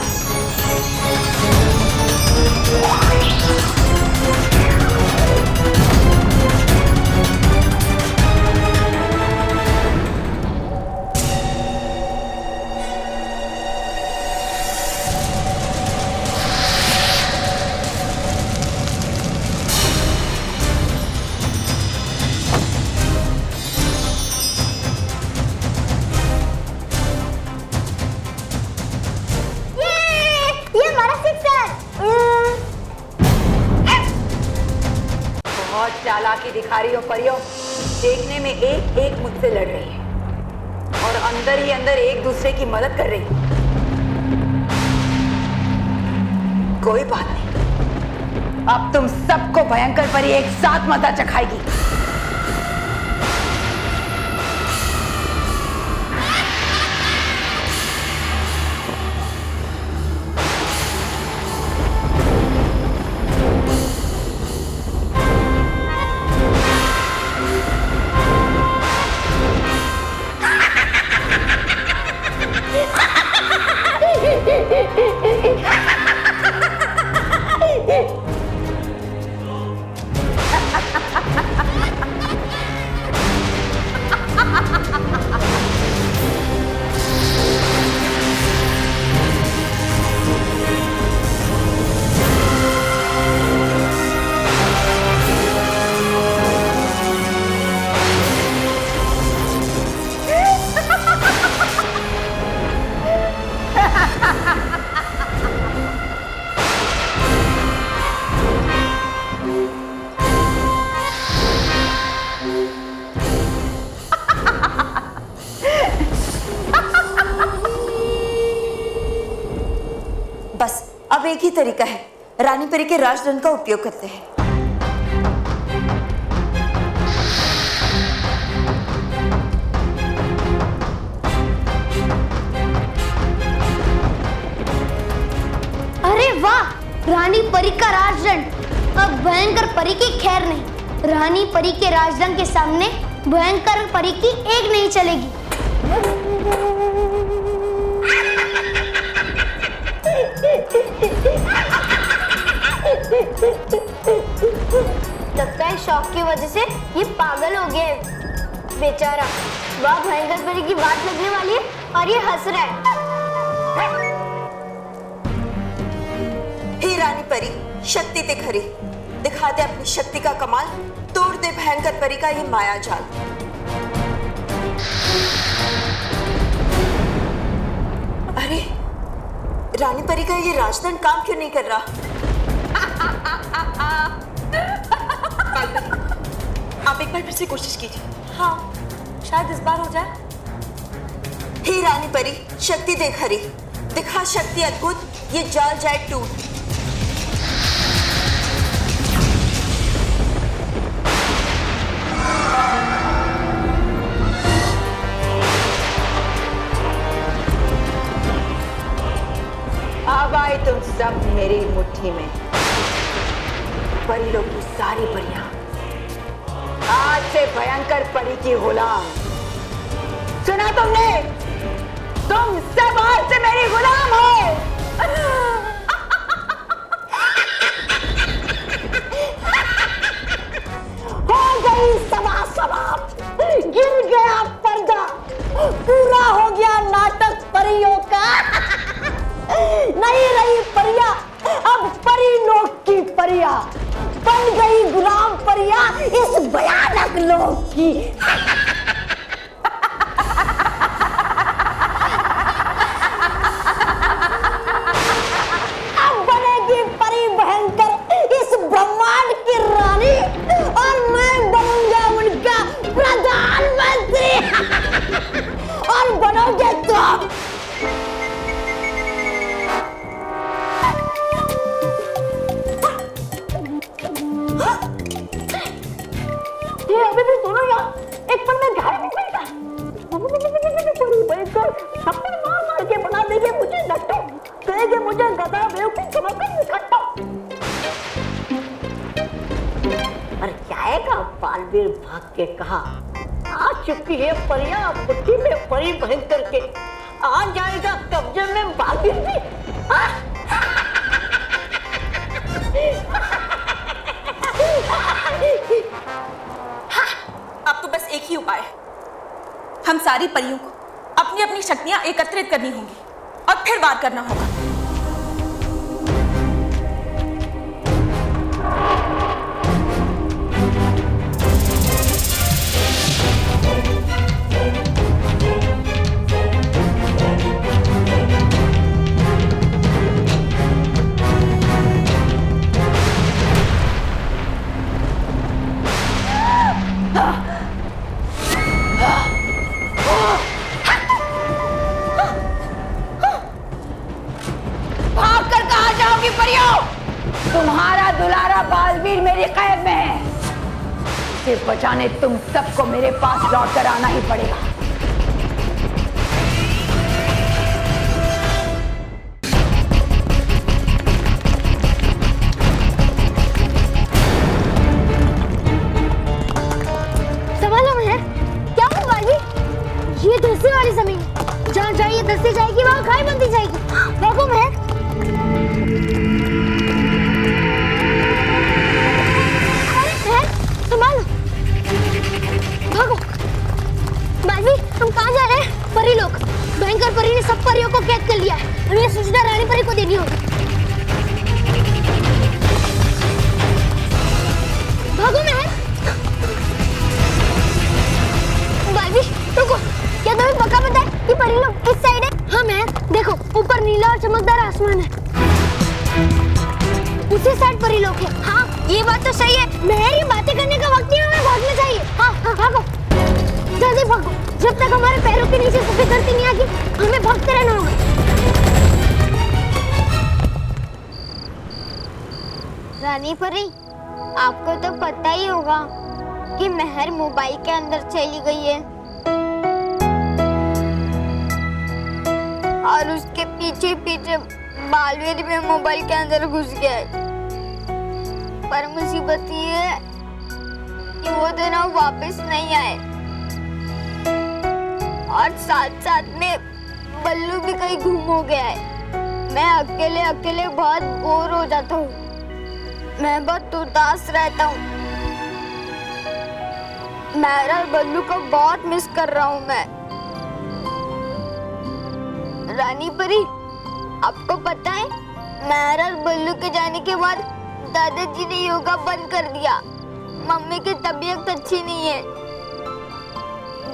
बहुत चालाकी दिखा रही हो परियों, देखने में एक एक मुझसे लड़ रही है और अंदर ही अंदर एक दूसरे की मदद कर रही है। कोई बात नहीं, अब तुम सबको भयंकर परी एक साथ मजा चखाएगी। बस अब एक ही तरीका है, रानी परी के राजदंड का उपयोग करते हैं। अरे वाह, रानी परी का राजदंड। अब भयंकर परी की खैर नहीं। रानी परी के राजदंड के सामने भयंकर परी की एक नहीं चलेगी। लगता है शौक की वजह से ये पागल हो गया है बेचारा। वह भयंकर परी की बात लगने वाली है और ये हंस रहा है। हे परी शक्ति दिख रही, दिखा दे अपनी शक्ति का कमाल, तोड़ दे भयंकर परी का ये माया जाल। अरे रानी परी का ये राजदंड काम क्यों नहीं कर रहा? आप एक बार फिर से कोशिश कीजिए। हाँ, शायद इस बार हो जाए। हे रानी परी शक्ति देख हरी, दिखा शक्ति अद्भुत, ये जाल जाए टूट। अब आई तुम सब मेरी मुट्ठी में, परी लोग की सारी परियां आज से भयंकर परी की गुलाम। सुना तुमने? तुम सब आज से मेरी गुलाम हो। हो गई समाप्त, गिर गया पर्दा, पूरा हो गया नाटक परियों का। नहीं रही परिया, अब परी लोक की परिया बन गई गुलाम परिया इस भयानक लोक की। अब बनेगी परी भयंकर इस ब्रह्मांड की रानी और मैं बनूंगा उनका प्रधानमंत्री। और बनोगे तुम। ये अभी भी सुनो यार, एक पल में घर में बैठा थप्पड़ मार मार के बना देंगे मुझे नट्टू, कहेंगे मुझे गधा बेवकूफ समझकर निकट्टू। और जाएगा बालवीर भाग के कहा, आ चुकी है परियां मुट्ठी में परी भयंकर के, आ जाएगा कब्जे में बालवीर भी। अब तो बस एक ही उपाय है, हम सारी परियों को अपनी अपनी शक्तियां एकत्रित करनी होंगी और फिर वार करना होगा। तुम्हारा दुलारा बालवीर मेरी कैद में है, इसे बचाने तुम सबको मेरे पास लौट कर आना ही पड़ेगा। संभालो मेहर, क्या हुआ बालवीर? ये धस्से वाली जमीन, जहाँ जाइए धस्से जाएगी वहाँ खाई बनती जाएगी। भागो मेहर। संभालो, भागो। बालवीर, हम कहाँ जा रहे हैं? परी लोग, भयंकर परी ने सब परियों को कैद कर लिया है, हमें सूचना रानी परी को देनी होगी। भागो मेहर। बालवीर रुको, क्या तुम्हें पक्का पता है कि परी लोग इस साइड है? हाँ मेहर, देखो ऊपर नीला और चमकदार आसमान है, उसी साइड परी लोग है। हाँ ये बात तो सही है मेहर, ये बातें करने का वक्त नहीं, हमें भागना चाहिए। हाँ हाँ भागो, जल्दी भागो, जब तक हमारे पैरों के नीचे सफेद धरती नहीं आती हमें भागते रहना होगा। रानी परी, आपको तो पता ही होगा कि मेहर मोबाइल के अंदर चली गई है और उसके पीछे पीछे बालवीर भी मोबाइल के अंदर घुस गया है। पर मुसीबत ये है कि वो दोनों वापस नहीं आए और साथ साथ में बल्लू भी कहीं गुम हो गया है। मैं अकेले अकेले बहुत बोर हो जाता हूँ, मैं बहुत उदास रहता हूँ। मेहर और बल्लू को बहुत मिस कर रहा हूँ मैं। रानी परी, आपको पता है महर और बल्लू के जाने के बाद दादाजी ने योगा बंद कर दिया। मम्मी की तबीयत अच्छी नहीं है।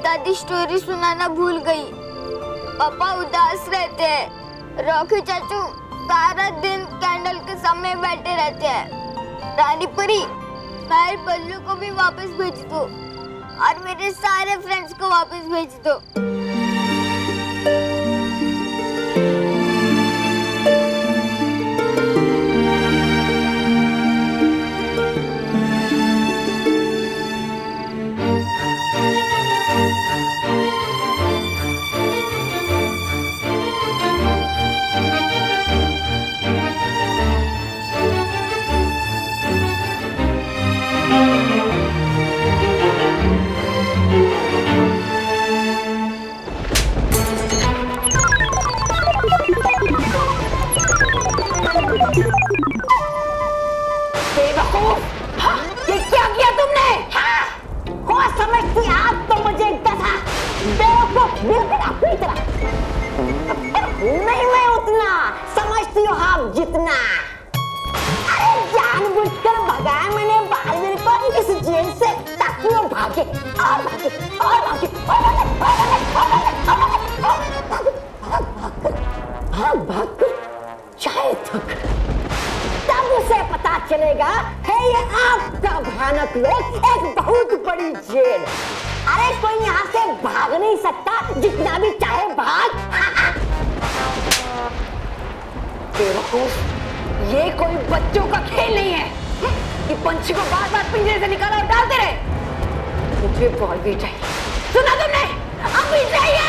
दादी स्टोरी सुनाना भूल गई। पापा उदास रहते हैं। रॉकी चाचू सारा दिन कैंडल के सामने बैठे रहते हैं। रानी परी, महर बल्लू को भी वापस भेज दो और मेरे सारे फ्रेंड्स को वापस भेज दो। ये क्या किया तुमने? हाँ? कौन समझती आप तो मुझे गधा, बेवकूफ, बिल्कुल अपनी तरह। नहीं मैं उतना समझती हो आप जितना। अरे जानबूझकर भगाया मैंने बालवीर को इस जेल से ताकि वो भागे और भागे और भागे और भागे चाहे तक तब उसे पता चलेगा है ये आपका भयानक लोग एक बहुत बड़ी जेल। अरे कोई यहाँ से भाग नहीं सकता जितना भी चाहे भाग। बेवकूफ, ये कोई बच्चों का खेल नहीं है कि पंछी को बार बार पिंजरे से निकाला और डालते रहे। मुझे बॉल भी चाहिए। सुना तुमने? अभी चाहिए।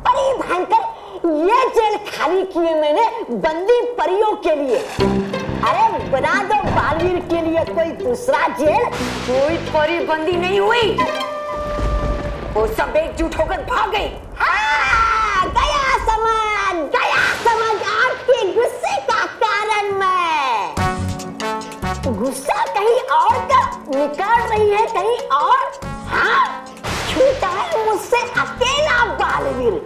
परी भयंकर, ये जेल खाली की है मैंने बंदी परियों के लिए। अरे बना दो बालवीर के लिए कोई दूसरा जेल। कोई परी बंदी नहीं हुई, वो सब एकजुट होकर भाग गई। हाँ, गया समझ आपके गुस्से का कारण। मैं गुस्सा कहीं और का निकल रही है, कहीं और। हाँ, छूटा है मुझसे अकेला बालवीर,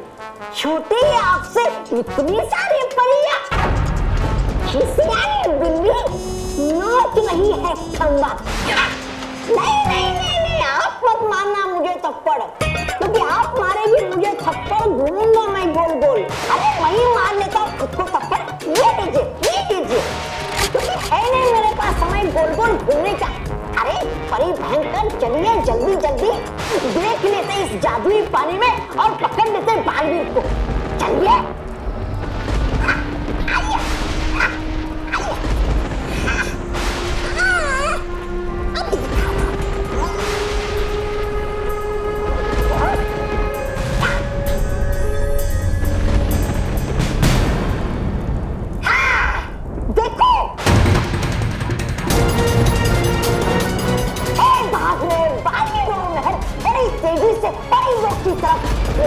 छूटी है आपसे इतनी सारी परियां। खिसियानी बिल्ली नोच नहीं है खंबा। नहीं, आप मत मारना मुझे थप्पड़, क्योंकि आप मारेगी मुझे थप्पड़ घूमूंगा मैं गोल गोल। अरे वही मार लेता हूँ खुद को थप्पड़। ये लीजिए, क्योंकि है नहीं मेरे पास समय गोल गोल घूमने का। अरे परी भयंकर, चलिए जल्दी देख लेते इस जादुई पानी में और पकड़ लेते बालवीर को। चलिए।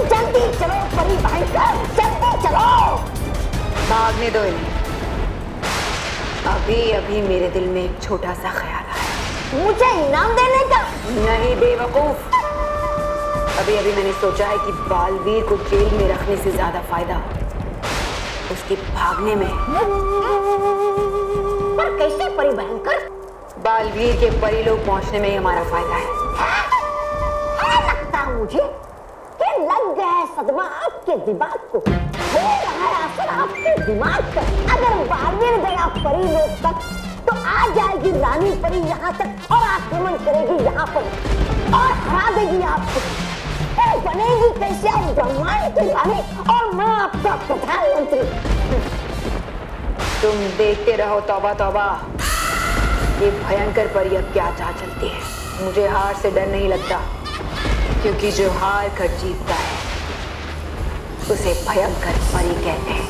जल्दी चलो परी भयंकर, जल्दी चलो। भागने दो इन्हें। अभी मेरे दिल में एक छोटा सा ख्याल आया। मुझे इनाम देने का? नहीं बेवकूफ, अभी मैंने सोचा है कि बालवीर को जेल में रखने से ज्यादा फायदा उसके भागने में। पर कैसे परी भयंकर? बालवीर के परिलोक पहुंचने में ही हमारा फायदा है। लगता मुझे कि लग गया है सदमा आपके दिमाग को, हो रहा है असर आपके दिमाग पर। अगर बालवीर गया परिलोक तक तो आ जाएगी रानी परी यहाँ तक और आक्रमण करेगी यहाँ पर और हरा देगी आपको। बनेगी कैसे आप ब्रह्मांड की रानी और मैं आपका प्रधानमंत्री। तुम देखते रहो तौबा तौबा, ये भयंकर परी अब क्या चाल चलती है। मुझे हार से डर नहीं लगता, क्योंकि जो हार कर जीतता है उसे भयंकर परी कहते हैं।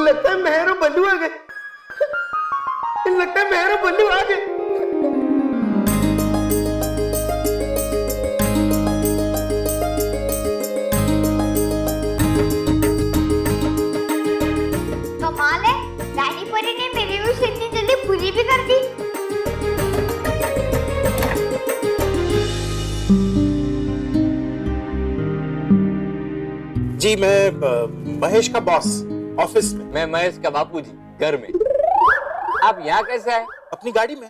लगता है महर और बल्लू आ गए। लगता है महर और बल्लू आ गए। जी मैं महेश का बॉस ऑफिस में। मैं महेश का बापूजी घर में। आप यहाँ कैसे आए? अपनी गाड़ी में।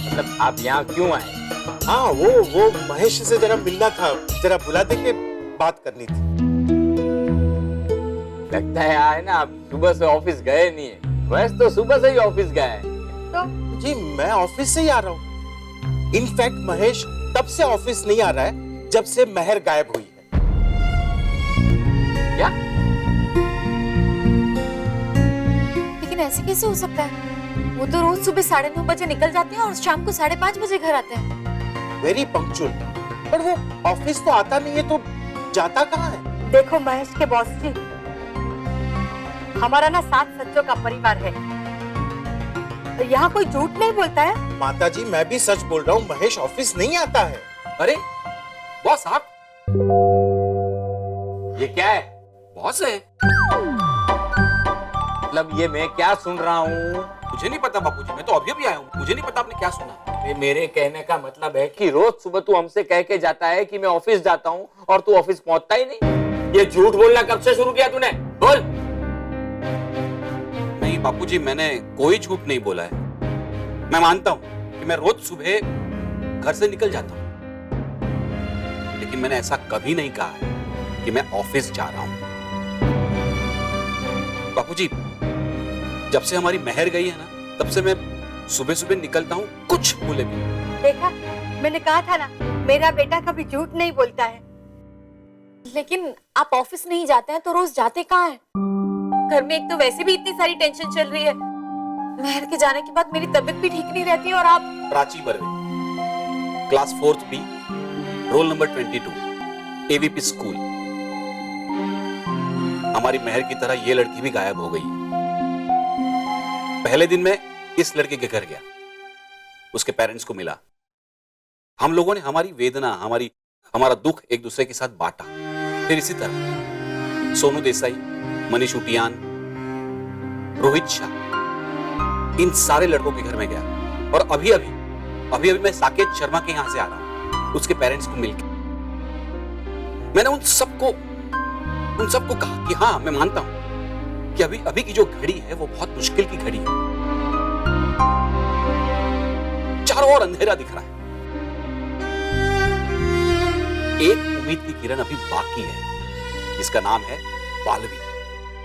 मतलब आप यहाँ क्यों आए? हाँ वो महेश से जरा मिलना था, जरा बुला दे के बात करनी थी। लगता है आए ना, आप सुबह से ऑफिस गए नहीं है। वैसे तो सुबह से ही ऑफिस गए हैं। तो जी मैं ऑफिस से ही आ रहा हूँ। इनफैक्ट महेश तब से ऑफिस नहीं आ रहा है जब से महर गायब हुई है। क्या? लेकिन ऐसे कैसे हो सकता है? वो तो रोज सुबह 9:30 बजे निकल जाते हैं और शाम को 5:30 बजे घर आते हैं। Very punctual. पर वो ऑफिस तो आता नहीं है तो जाता कहाँ है? देखो महेश के बॉस जी, हमारा ना 7 सच्चों का परिवार है, यहाँ कोई झूठ नहीं बोलता है। माता जी मैं भी सच बोल रहा हूँ, महेश ऑफिस नहीं आता है। अरे बॉस आप, ये क्या है? बॉस है? मतलब ये मैं क्या सुन रहा हूँ? मुझे नहीं पता बापूजी, मैं तो अभी आया हूँ, मुझे नहीं पता आपने क्या सुना। मेरे कहने का मतलब है कि रोज सुबह तू हमसे कह के जाता है कि मैं ऑफिस जाता हूँ और तू ऑफिस पहुंचता ही नहीं। ये झूठ बोलना कब से शुरू किया तूने? बोल। नहीं बापूजी, मैंने कोई झूठ नहीं बोला है। मैं मानता हूँ कि मैं रोज सुबह घर से निकल जाता हूँ, लेकिन मैंने ऐसा कभी नहीं कहा है कि मैं ऑफिस जा रहा हूँ। बापूजी, जब से हमारी महर गई है ना, तब से मैं सुबह सुबह निकलता हूँ कुछ भूले भी। देखा, मैंने कहा था ना, मेरा बेटा कभी झूठ नहीं बोलता है। लेकिन आप ऑफिस नहीं जाते हैं तो रोज जाते कहाँ हैं? घर में एक तो वैसे भी इतनी सारी टेंशन चल रही है, महर के जाने के बाद मेरी तबीयत भी ठीक नहीं रहती और आप। Prachi Barve, class 4th B, roll number 22, AVP school. हमारी महर की तरह ये लड़की भी गायब हो गई है। पहले दिन मैं इस लड़के के घर गया, उसके पेरेंट्स को मिला। हम लोगों ने हमारी वेदना, हमारा दुख एक दूसरे के साथ बांटा। फिर इसी तरह सोनू देसाई, मनीष उटियान, रोहित शाह, इन सारे लड़कों के घर में गया। और अभी मैं साकेत शर्मा के यहां से आ रहा हूं, उसके पेरेंट्स को मिलकर। मैंने उन सबको कहा कि हाँ, मैं मानता हूं कि अभी की जो घड़ी है वो बहुत मुश्किल की घड़ी है। चारों ओर अंधेरा दिख रहा है। एक उम्मीद की किरण अभी बाकी है, जिसका नाम है बालवीर।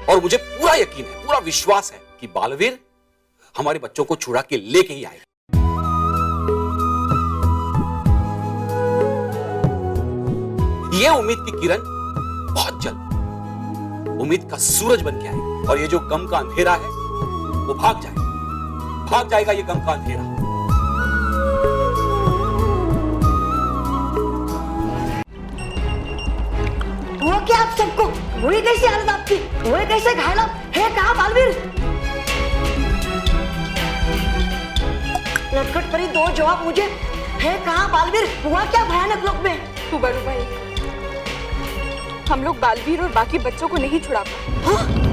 और मुझे पूरा यकीन है, पूरा विश्वास है कि बालवीर हमारे बच्चों को छुड़ा के लेके ही आएगा। ये उम्मीद की किरण बहुत जल्द उम्मीद का सूरज बन के आएगी, और ये जो गम का अंधेरा है वो भाग जाएगा ये गम का अंधेरा। हुआ क्या आप सबको? हुई कैसी हालत आपकी? हुए कैसे घायल आप? है कहाँ बालवीर? लटखट परी, दो जवाब मुझे। है कहाँ बालवीर? हुआ क्या भयानक लोक में? बड़ू भाई, हम लोग बालवीर और बाकी बच्चों को नहीं छुड़ा पाए।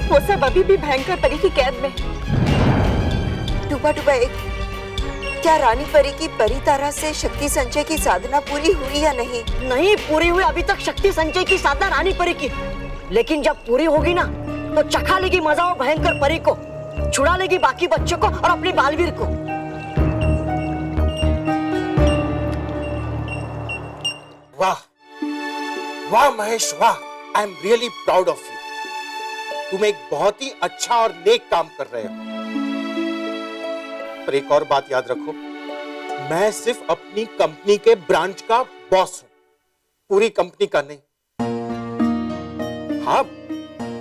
वो सब अभी भी भयंकर परी की कैद में। डूबा एक, क्या रानी परी की परी तारा से शक्ति संचय की साधना पूरी हुई या नहीं? नहीं पूरी हुई अभी तक शक्ति संचय की साधना रानी परी की, लेकिन जब पूरी होगी ना तो चखा लेगी मजा वो भयंकर परी को, छुड़ा लेगी बाकी बच्चों को और अपनी बालवीर को। वाह महेश वाह, I am really proud of you. तुम एक बहुत ही अच्छा और नेक काम कर रहे हो। पर एक और बात याद रखो, मैं सिर्फ अपनी कंपनी के ब्रांच का बॉस हूं, पूरी कंपनी का नहीं। हाँ,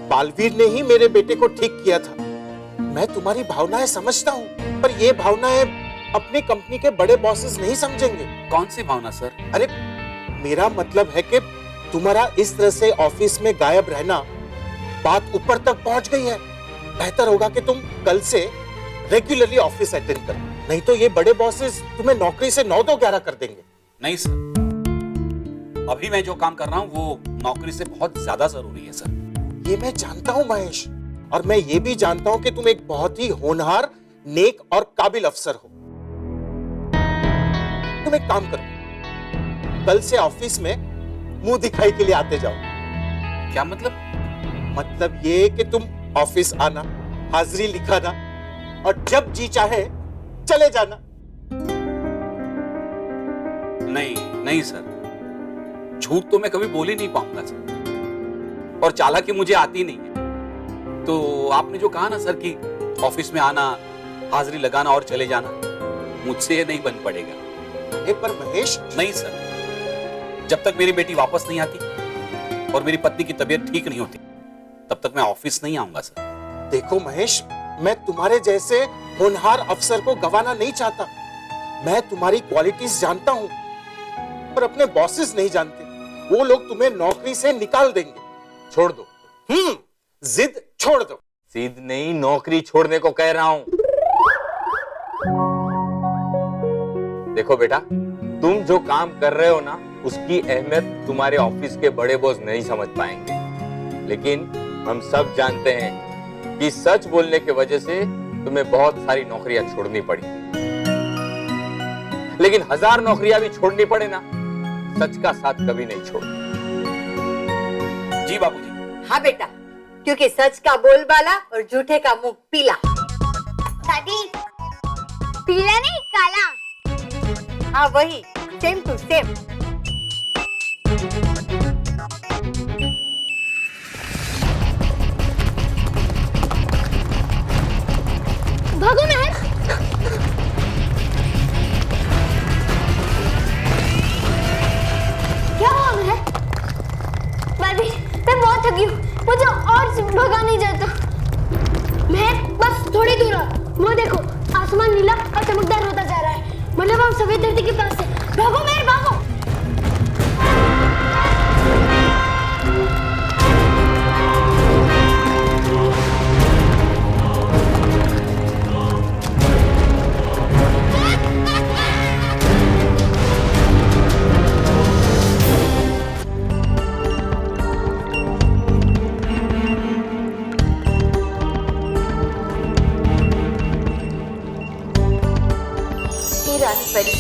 बालवीर ने ही मेरे बेटे को ठीक किया था। मैं तुम्हारी भावनाएं समझता हूं, पर ये भावनाएं अपनी कंपनी के बड़े बॉसेस नहीं समझेंगे। कौन सी भावना सर? अरे मेरा मतलब है कि तुम्हारा इस तरह से ऑफिस में गायब रहना बात ऊपर तक पहुंच गई है। बेहतर होगा कि तुम कल से रेगुलरली ऑफिस अटेंड करो, नहीं तो ये बड़े बॉसेस तुम्हें नौकरी से 9 to 11 कर देंगे। नहीं सर, अभी मैं जो काम कर रहा हूं वो नौकरी से बहुत ज्यादा जरूरी है सर। ये मैं जानता हूं महेश, और मैं ये भी जानता हूं कि तुम एक बहुत ही होनहार, नेक और काबिल अफसर हो। तुम एक काम करो, कल से ऑफिस में मुंह दिखाई के लिए आते जाओ। क्या मतलब? मतलब ये कि तुम ऑफिस आना, हाजिरी लिखाना और जब जी चाहे चले जाना। नहीं नहीं सर, झूठ तो मैं कभी बोल ही नहीं पाऊंगा सर, और चालाकी मुझे आती नहीं है। तो आपने जो कहा ना सर कि ऑफिस में आना, हाजिरी लगाना और चले जाना, मुझसे ये नहीं बन पड़ेगा। पर महेश, नहीं सर, जब तक मेरी बेटी वापस नहीं आती और मेरी पत्नी की तबीयत ठीक नहीं होती तब तक मैं ऑफिस नहीं आऊंगा सर। देखो महेश, मैं तुम्हारे जैसे होनहार अफसर को गंवाना नहीं चाहता। मैं तुम्हारी क्वालिटीज जानता हूं, पर अपने बॉसेस नहीं जानते। वो लोग तुम्हें नौकरी से निकाल देंगे। छोड़ दो। जिद छोड़ दो। जिद नहीं, नौकरी छोड़ने को कह रहा हूं। देखो बेटा, तुम जो काम कर रहे हो ना, उसकी अहमियत तुम्हारे ऑफिस के बड़े बॉस नहीं समझ पाएंगे, लेकिन हम सब जानते हैं कि सच बोलने की वजह से तुम्हें बहुत सारी नौकरियां छोड़नी पड़ी। लेकिन 1000 नौकरियां भी छोड़नी पड़े ना, सच का साथ कभी नहीं छोड़। जी बाबूजी। हाँ बेटा, क्योंकि सच का बोलबाला और झूठे का मुंह पीला। दादी, पीला नहीं काला। हाँ वही, सेम टू सेम। भागो महर। क्या हुआ महर? दादी, मैं बहुत थकी हूँ, मुझे और भगा नहीं जाता। महर, बस थोड़ी दूर और। वो देखो, आसमान नीला और चमकदार होता जा रहा है, मतलब हम सफेद धरती के पास हैं। भागो महर, भागो। रानी परी,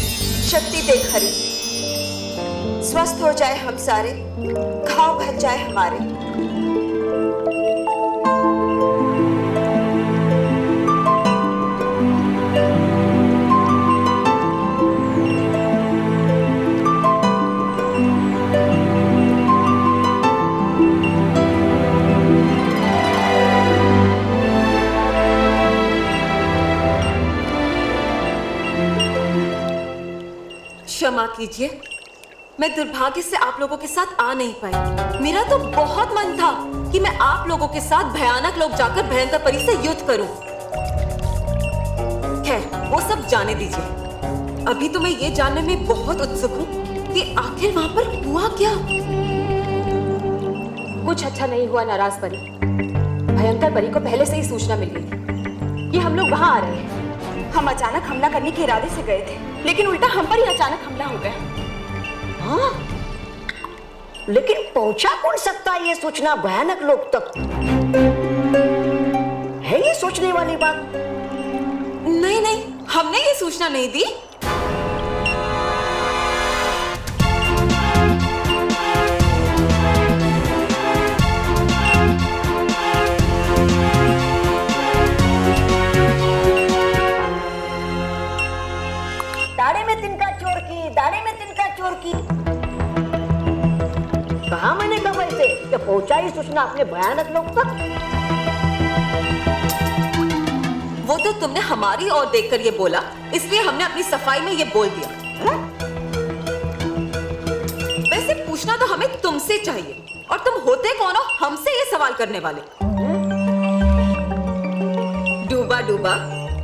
शक्ति देख हरी, स्वस्थ हो जाए हम सारे, घाव भर जाए हमारे। क्षमा कीजिए, मैं दुर्भाग्य से आप लोगों के साथ आ नहीं पाई। मेरा तो बहुत मन था कि मैं आप लोगों के साथ भयानक लोक जाकर भयंकर परी से युद्ध करूं। खैर, वो सब जाने दीजिए। अभी तो मैं ये जानने में बहुत उत्सुक हूँ कि आखिर वहां पर हुआ क्या। कुछ अच्छा नहीं हुआ नाराज परी। भयंकर परी को पहले से ही सूचना मिल गई थी कि हम लोग वहां आ रहे हैं। हम अचानक हमला करने के इरादे से गए थे, लेकिन उल्टा हम पर ही अचानक हमला हो गया। हाँ? लेकिन पहुंचा कौन सकता है ये सूचना भयानक लोग तक? है ये सोचने वाली बात? नहीं नहीं, हमने ये सूचना नहीं दी। दाढ़े में तिनका चोर की, दाढ़े में तिनका चोर की। कहा मैंने कब ऐसे कि पहुंचाई सूचना अपने भयानक लोग तक? वो तो तुमने हमारी ओर देखकर ये बोला, इसलिए हमने अपनी सफाई में ये बोल दिया। वैसे पूछना तो हमें तुमसे चाहिए, और तुम होते कौन हो हमसे ये सवाल करने वाले? डूबा डूबा,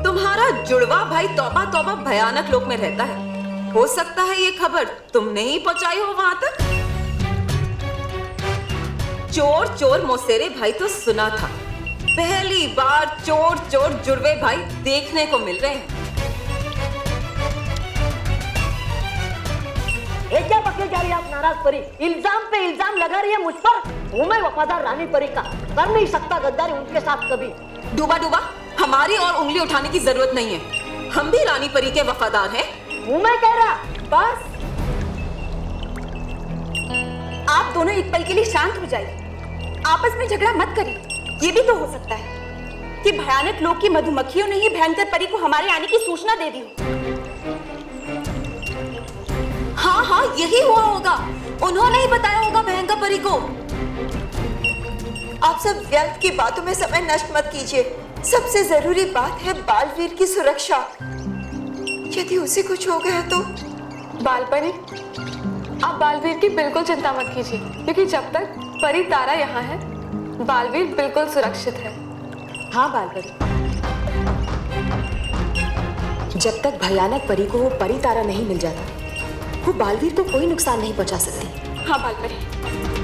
तुम्हारा जुड़वा भाई तौबा तौबा भयानक लोक में रहता है। हो सकता है ये खबर तुमने ही पहुंचाई हो वहां तक। चोर चोर मौसेरे भाई तो सुना था, पहली बार चोर चोर जुड़वे भाई देखने को मिल रहे हैं। ये क्या बके जा रही है आप नाराज परी? इल्जाम पे इल्जाम लगा रही है मुझ पर। हूँ मैं वफादार रानी परी का, कर नहीं सकता गद्दारी उनके साथ कभी। डूबा डूबा, हमारी और उंगली उठाने की जरूरत नहीं है। हम भी रानी परी के वफादार हैं। हूँ मैं कह रहा। बस दोनों एक पल के लिए शांत हो जाइए, आपस में झगड़ा मत करिए। ये भी तो हो सकता है कि भयानक लोग की मधुमक्खियों ने ही भयंकर परी को हमारे आने की सूचना दे दी हो। हाँ हाँ, यही हुआ होगा, उन्होंने ही बताया होगा भयंकर परी को। आप सब व्यर्थ की बातों में समय नष्ट मत कीजिए। सबसे जरूरी बात है बालवीर की सुरक्षा। यदि उसे कुछ हो गया तो। बालपरी, आप बालवीर की बिल्कुल चिंता मत कीजिए, क्योंकि जब तक परी तारा यहाँ है, बालवीर बिल्कुल सुरक्षित है। हाँ बालपरी, जब तक भयानक परी को वो परी तारा नहीं मिल जाता, वो बालवीर को कोई नुकसान नहीं पहुंचा सकती। हाँ बालपरी।